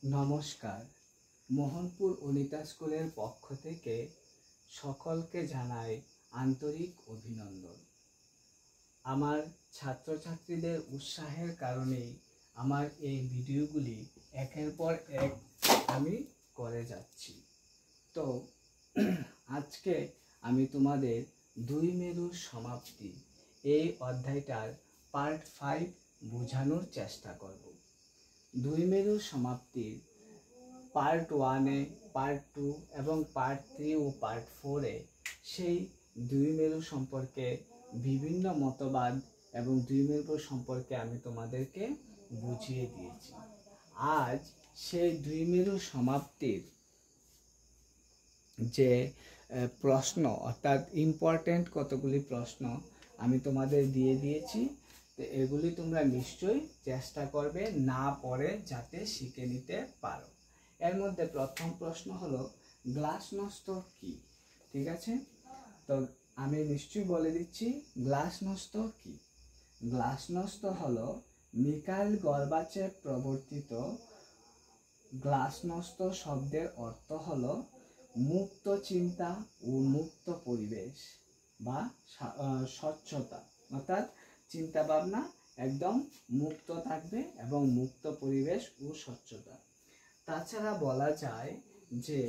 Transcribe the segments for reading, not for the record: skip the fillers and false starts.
নমস্কার। মোহনপুর অনিতা স্কুলের পক্ষ থেকে সকলকে জানাই আন্তরিক অভিনন্দন। আমার ছাত্রছাত্রীদের উৎসাহের কারণেই আমার এই ভিডিওগুলি একের পর এক আমি করে যাচ্ছি। তো আজকে আমি তোমাদের দুই মেরুর সমাপ্তি এই অধ্যায়টার পার্ট 5 বোঝানোর চেষ্টা করব। দুই মেরুর সমাপ্তির পার্ট 1-এ, পার্ট 2 এবং পার্ট 3 ও পার্ট 4-এ সেই দুই মেরু সম্পর্কে বিভিন্ন মতবাদ এবং দুই মেরু সম্পর্কে আমি তোমাদেরকে বুঝিয়ে দিয়েছি। আজ সেই দুই মেরু সমাপ্তির যে প্রশ্ন অর্থাৎ ইম্পর্টেন্ট কতগুলি প্রশ্ন আমি তোমাদের দিয়ে দিয়েছি। তো এগুলি তোমরা নিশ্চয়ই চেষ্টা করবে না পড়ে যাতে শিখে নিতে পারো। এর মধ্যে প্রথম প্রশ্ন হলো গ্লাসনস্ত কি? ঠিক আছে, তো আমি নিশ্চয়ই বলে দিচ্ছি গ্লাসনস্ত কি। গ্লাসনস্ত হলো মিখাইল গর্বাচেভ প্রবর্তিত। গ্লাসনস্ত শব্দের অর্থ হলো মুক্ত চিন্তা ও মুক্ত পরিবেশ বা স্বচ্ছতা, অর্থাৎ চিন্তা ভাবনা একদম মুক্ত থাকবে এবং মুক্ত পরিবেশ ও স্বচ্ছতা। তাছাড়া বলা যায় যে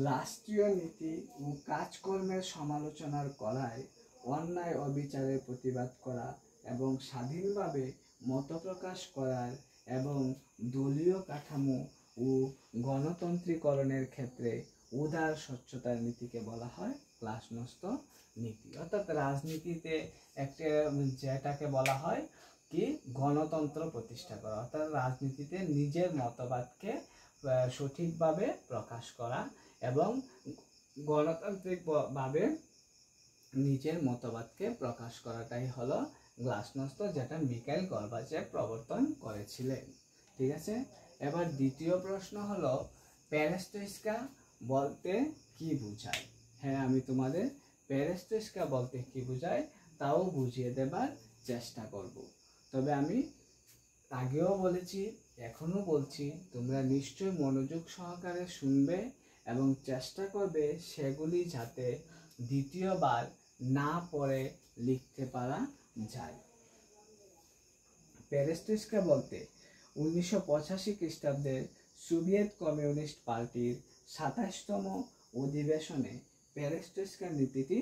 রাষ্ট্রীয় নীতি ও কাজকর্মের সমালোচনার করায় অন্যায় অবিচারের প্রতিবাদ করা এবং স্বাধীনভাবে মতপ্রকাশ করার এবং দলীয় কাঠামো ও গণতন্ত্রীকরণের ক্ষেত্রে উদার স্বচ্ছতার নীতিকে বলা হয় গ্লাসনস্ত নীতি। অর্থাৎ রাজনীতিতে একটা যেটাকে বলা হয় কি গণতন্ত্র প্রতিষ্ঠা করা, অর্থাৎ রাজনীতিতে নিজের মতবাদকে সঠিকভাবে প্রকাশ করা এবং গণতান্ত্রিকভাবে নিজের মতবাদকে প্রকাশ করাটাই হলো গ্লাসনস্ত, যেটা মিখাইল গর্বাচেভ প্রবর্তন করেছিলেন। ঠিক আছে, এবার দ্বিতীয় প্রশ্ন হলো পেরেস্ট্রয়স্কা বলতে কি বোঝায়? হ্যাঁ, আমি তোমাদের পেরেস্ট্রয়স্কা বলতে কি বোঝায় তাও বুঝিয়ে দেবার চেষ্টা করব। তবে আমি আগেও বলেছি, এখনো বলছি, তোমরা নিশ্চয়ই মনোযোগ সহকারে শুনবে এবং চেষ্টা করবে সেগুলি যাতে দ্বিতীয়বার না পড়ে লিখতে পারা যায়। পেরেস্ট্রয়স্কা বলতে 1985 খ্রিস্টাব্দে সোভিয়েত কমিউনিস্ট পার্টির 27তম অধিবেশনে পেরেস্ট্রয়স্কা নীতিটি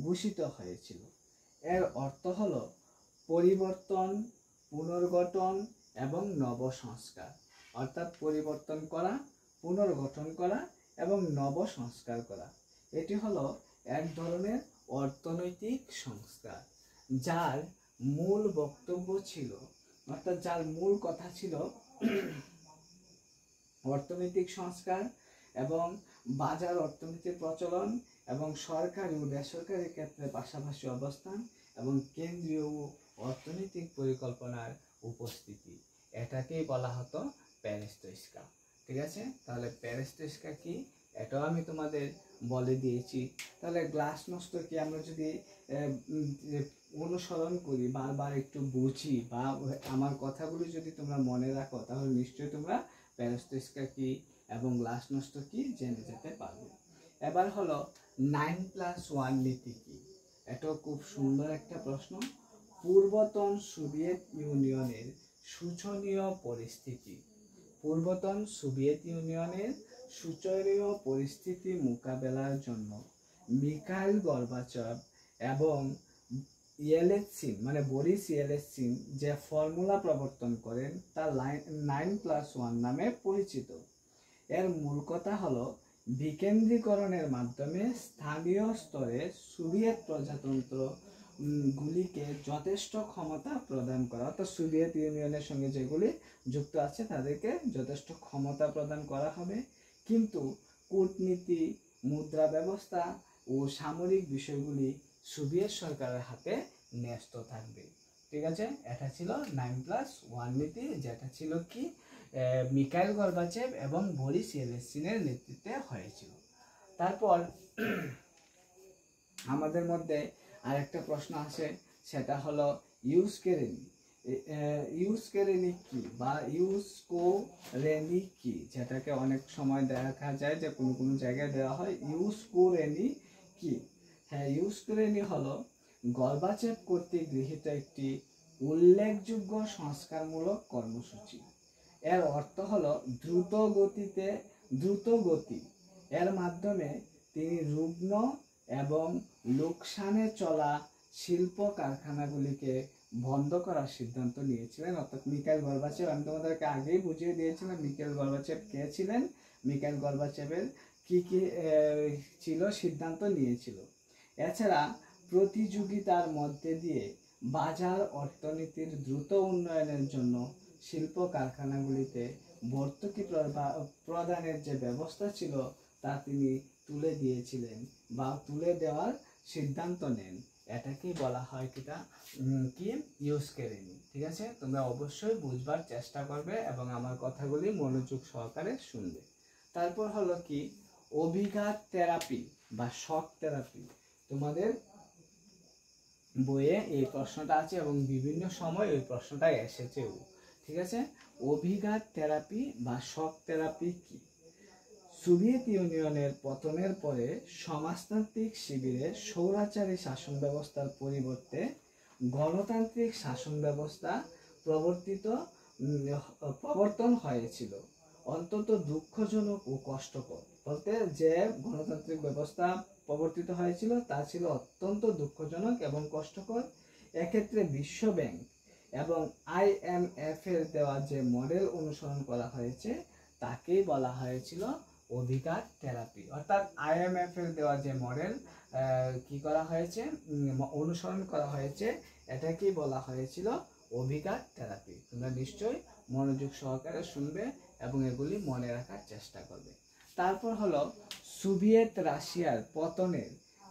ঘোষিত হয়েছিল। এর অর্থ হলো পরিবর্তন, পুনর্গঠন এবং নবসংস্কার, অর্থাৎ পরিবর্তন করা, পুনর্গঠন করা এবং নবসংস্কার করা। এটি হলো এক ধরনের অর্থনৈতিক সংস্কার যার মূল বক্তব্য ছিল, অর্থাৎ যার মূল কথা ছিল অর্থনৈতিক সংস্কার এবং বাজার অর্থনীতির প্রচলন এবং সরকারি ও বেসরকারি ক্ষেত্রে পাশাপাশি অবস্থান এবং কেন্দ্রীয় অর্থনৈতিক পরিকল্পনার উপস্থিতি। এটাকেই বলা হতো পেরেস্ট্রয়স্কা। ঠিক আছে, তাহলে পেরেস্ট্রয়স্কা কি এটাও আমি তোমাদের বলে দিয়েছি। তাহলে গ্লাসনস্ত কি আমরা যদি অনুসরণ করি, বারবার একটু বুঝি বা আমার কথাগুলো যদি তোমরা মনে রাখো, তাহলে নিশ্চয়ই তোমরা পেরেস্ট্রয়স্কা কি এবং গ্লাসনস্ত কি জেনে যেতে পারবে। এবার হলো 9+1 নীতি কি? এটাও খুব সুন্দর একটা প্রশ্ন। পূর্বতন সোভিয়েত ইউনিয়নের শোচনীয় পরিস্থিতি, পূর্বতন সোভিয়েত ইউনিয়নের শোচনীয় পরিস্থিতি মোকাবেলার জন্য মিখাইল গর্বাচেভ এবং ইয়েলৎসিন মানে বরিস ইয়েলৎসিন যে ফর্মুলা প্রবর্তন করেন তা 9+1 নামে পরিচিত। এর মূল কথা হলো বিকেন্দ্রীকরণের মাধ্যমে স্থানীয় স্তরে সোভিয়েত প্রজাতন্ত্র গুলিকে যথেষ্ট ক্ষমতা প্রদান করা, অর্থাৎ সোভিয়েত ইউনিয়নের সঙ্গে যেগুলি যুক্ত আছে তাদেরকে যথেষ্ট ক্ষমতা প্রদান করা হবে, কিন্তু কূটনীতি, মুদ্রা ব্যবস্থা ও সামরিক বিষয়গুলি সোভিয়েত সরকারের হাতে ন্যস্ত থাকবে। ঠিক আছে, এটা ছিল 9+1 নীতি, যেটা ছিল কি মিখাইল গর্বাচেভ এবং বরিস ইয়েলৎসিনের নেতৃত্বে হয়েছিল। তারপর আমাদের মধ্যে আরেকটা প্রশ্ন আসে, সেটা হলো ইউজকেরেনি ইউস্কেরেনিক কি বা ইউস্কোরেনিক কি, যেটাকে অনেক সময় দেখা যায় যে কোনো কোনো জায়গায় দেওয়া হয় ইউস্কোরেনিক কি। হ্যাঁ, ইউস্কোরেনি হলো গর্বাচেপ কর্তৃক গৃহীত একটি উল্লেখযোগ্য সংস্কারমূলক কর্মসূচি। এর অর্থ হলো দ্রুত গতি এর মাধ্যমে তিনি রুগ্ন এবং লোকসানে চলা শিল্প কারখানাগুলিকে বন্ধ করার সিদ্ধান্ত নিয়েছিলেন। অর্থাৎ মিখাইল গর্বাচেভ, আমি তোমাদেরকে আগেই বুঝিয়ে দিয়েছিলাম মিখাইল গর্বাচেভ কে ছিলেন। মিখাইল গর্বাচেভের কি কি ছিল সিদ্ধান্ত নিয়েছিল। এছাড়া প্রতিযোগিতার মধ্যে দিয়ে বাজার অর্থনীতির দ্রুত উন্নয়নের জন্য শিল্প কারখানাগুলিতে ভর্তুকি প্রদানের যে ব্যবস্থা ছিল তা তিনি তুলে দিয়েছিলেন বা তুলে দেওয়ার সিদ্ধান্ত নেন। এটাকেই বলা হয় কি ইউস্কেরেনি। ঠিক আছে, তোমরা অবশ্যই বুঝবার চেষ্টা করবে এবং আমার কথাগুলি মনোযোগ সহকারে শুনবে। তারপর হলো কি অভিঘাত থেরাপি বা শক থেরাপি। তোমাদের বইয়ে এই প্রশ্নটা আছে এবং বিভিন্ন সময় এই প্রশ্নটা এসেছেও। ঠিক আছে, অভিঘাত থেরাপি বা শক থেরাপি কি? সোভিয়েত ইউনিয়নের পতনের পরে সমাজতান্ত্রিক শিবিরে স্বৈরাচারী শাসন ব্যবস্থার পরিবর্তে গণতান্ত্রিক শাসন ব্যবস্থা প্রবর্তন হয়েছিল। অন্তত দুঃখজনক ও কষ্টকর বলতে যে গণতান্ত্রিক ব্যবস্থা প্রবর্তিত হয়েছিল তা ছিল অত্যন্ত দুঃখজনক এবং কষ্টকর। এক্ষেত্রে বিশ্ব ব্যাংক এবং IMF এর দেওয়া যে মডেল অনুসরণ করা হয়েছে তাকেই বলা হয়েছিল অভিঘাত থেরাপি। অর্থাৎ IMF এর দেওয়া যে মডেল কি করা হয়েছে, অনুসরণ করা হয়েছে, এটাকেই বলা হয়েছিল অভিঘাত থেরাপি। তোমরা নিশ্চয়ই মনোযোগ সহকারে শুনবে এবং এগুলি মনে রাখার চেষ্টা করবে। তারপর হলো সোভিয়েত রাশিয়ার পতনের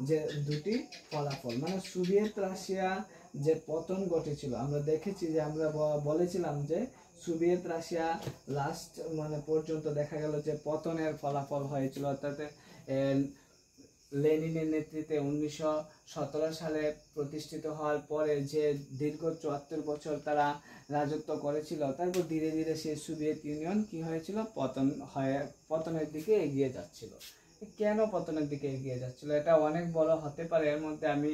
যে দুটি ফলাফল, মানে সোভিয়েত রাশিয়া যে পতন ঘটেছিল, আমরা দেখেছি যে আমরা বলেছিলাম যে সোভিয়েত রাশিয়া লাস্ট পর্যন্ত দেখা গেল যে পতনের ফলাফল হয়েছিল। অর্থাৎ লেনিনের নেতৃত্বে 1917 সালে প্রতিষ্ঠিত হওয়ার পরে যে দীর্ঘ 74 বছর তারা রাজত্ব করেছিল, তারপর ধীরে ধীরে সেই সোভিয়েত ইউনিয়ন কি হয়েছিল, পতনের দিকে এগিয়ে যাচ্ছিল। কেন পতনের দিকে এগিয়ে যাচ্ছিল এটা অনেক বড় হতে পারে। এর মধ্যে আমি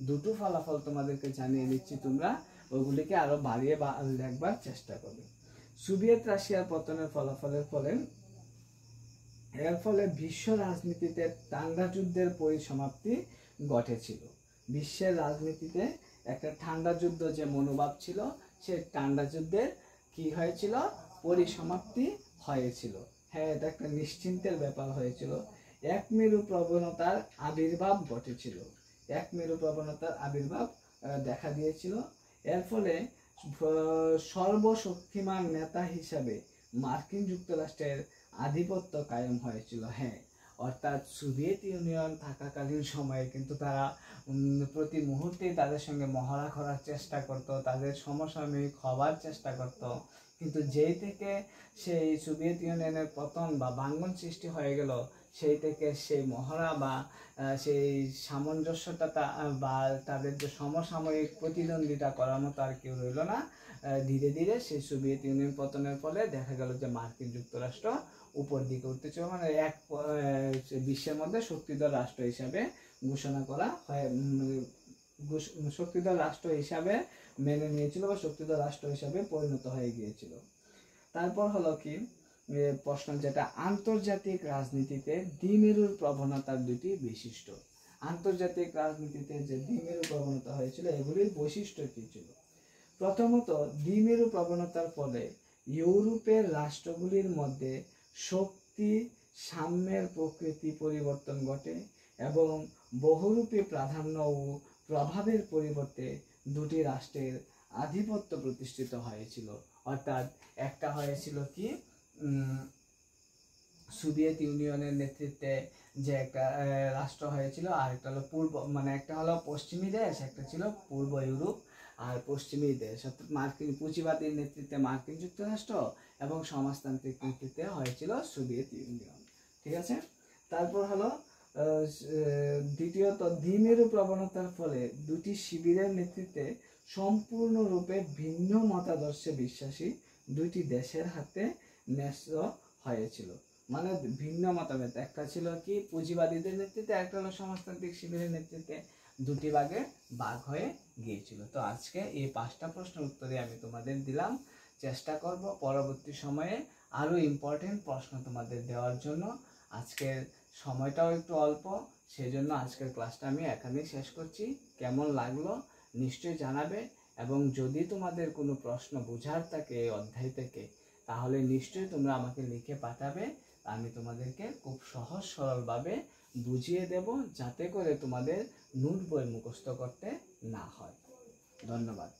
দুটো ফলাফল তোমাদেরকে জানিয়ে দিচ্ছি, তোমরা ওগুলিকে আরো বাড়িয়ে দেখবার চেষ্টা করবে। সোভিয়েত রাশিয়ার পতনের এর ফলে বিশ্ব রাজনীতিতে ঠান্ডা যুদ্ধের পরিসমাপ্তি ঘটেছিল। বিশ্বের রাজনীতিতে একটা ঠান্ডা যুদ্ধ যে মনোভাব ছিল, সেই ঠান্ডা যুদ্ধের কি হয়েছিল, পরিসমাপ্তি হয়েছিল। হ্যাঁ, এটা একটা নিশ্চিন্তের ব্যাপার হয়েছিল। একমেরু প্রবণতার আবির্ভাব ঘটেছিল, একমেরু প্রবণতার আবির্ভাব দেখা দিয়েছিল। এর ফলে সর্বশক্তিমান নেতা হিসাবে মার্কিন যুক্তরাষ্ট্রের আধিপত্য কায়েম হয়েছিল। হ্যাঁ, অর্থাৎ সোভিয়েত ইউনিয়ন থাকাকালীন সময়ে কিন্তু তারা প্রতি মুহূর্তেই তাদের সঙ্গে মহড়া করার চেষ্টা করত, তাদের সমসাময়িক হবার চেষ্টা করত। কিন্তু যেই থেকে সেই সোভিয়েত ইউনিয়নের পতন বা ভাঙ্গন সৃষ্টি হয়ে গেল, সেই থেকে সেই মহড়া বা সেই সামঞ্জস্যতা বা তাদের যে সমসাময়িক প্রতিদ্বন্দ্বিতা করার মতো আর কেউ রইল না। ধীরে ধীরে সেই সোভিয়েত ইউনিয়ন পতনের ফলে দেখা গেল যে মার্কিন যুক্তরাষ্ট্র উপর দিকে উঠতে ছিল, এক বিশ্বের মধ্যে শক্তিধর রাষ্ট্র হিসাবে ঘোষণা করা হয়, শক্তিধর রাষ্ট্র হিসাবে মেনে নিয়েছিল বা শক্তিধর রাষ্ট্র হিসাবে পরিণত হয়ে গিয়েছিল। তারপর হলো কি প্রশ্ন, যেটা আন্তর্জাতিক রাজনীতিতে দ্বিমেরুর প্রবণতার দুটি বৈশিষ্ট্য। আন্তর্জাতিক রাজনীতিতে যে দ্বিমেরু প্রবণতা হয়েছিল, এগুলির বৈশিষ্ট্য কি ছিল? প্রথমত, দ্বিমেরু প্রবণতার ফলে ইউরোপের রাষ্ট্রগুলির মধ্যে শক্তি সাম্যের প্রকৃতি পরিবর্তন ঘটে এবং বহুরূপী প্রাধান্য ও প্রভাবের পরিবর্তে দুটি রাষ্ট্রের আধিপত্য প্রতিষ্ঠিত হয়েছিল। অর্থাৎ একটা হয়েছিল কি সোভিয়েত ইউনিয়নের নেতৃত্বে যে একটা রাষ্ট্র হয়েছিল, আর একটা হলো একটা হলো পশ্চিমী দেশ, একটা ছিল পূর্ব ইউরোপ আর পশ্চিমী দেশ। অর্থাৎ মার্কিন পুঁজিবাদীর নেতৃত্বে মার্কিন যুক্তরাষ্ট্র এবং সমাজতান্ত্রিক নেতৃত্বে হয়েছিল সোভিয়েত ইউনিয়ন। ঠিক আছে, তারপর হলো দ্বিতীয়ত, দ্বিমেরু প্রবণতার ফলে দুটি শিবিরের নেতৃত্বে সম্পূর্ণরূপে ভিন্ন মতাদর্শে বিশ্বাসী দুইটি দেশের হাতে ন্যস্ত হয়েছিল। মানে ভিন্ন মতভেদ, একটা ছিল কি পুঁজিবাদীদের নেতৃত্বে, একটা হলো সমাজতান্ত্রিক শিবিরের নেতৃত্বে, দুটি ভাগে ভাগ হয়ে গিয়েছিল। তো আজকে এই 5টা প্রশ্নের উত্তরে আমি তোমাদের দিলাম। চেষ্টা করব পরবর্তী সময়ে আরো ইম্পর্টেন্ট প্রশ্ন তোমাদের দেওয়ার জন্য। আজকের সময়টাও একটু অল্প, সেজন্য আজকের ক্লাসটা আমি এখানেই শেষ করছি। কেমন লাগলো নিশ্চয়ই জানাবে, এবং যদি তোমাদের কোনো প্রশ্ন বোঝার থাকে এই অধ্যায় থেকে, তাহলে নিশ্চয়ই তোমরা আমাকে লিখে পাঠাবে। আমি তোমাদেরকে খুব সহজ সরলভাবে বুঝিয়ে দেব, যাতে করে তোমাদের নোট বই মুখস্থ করতে না হয়। ধন্যবাদ।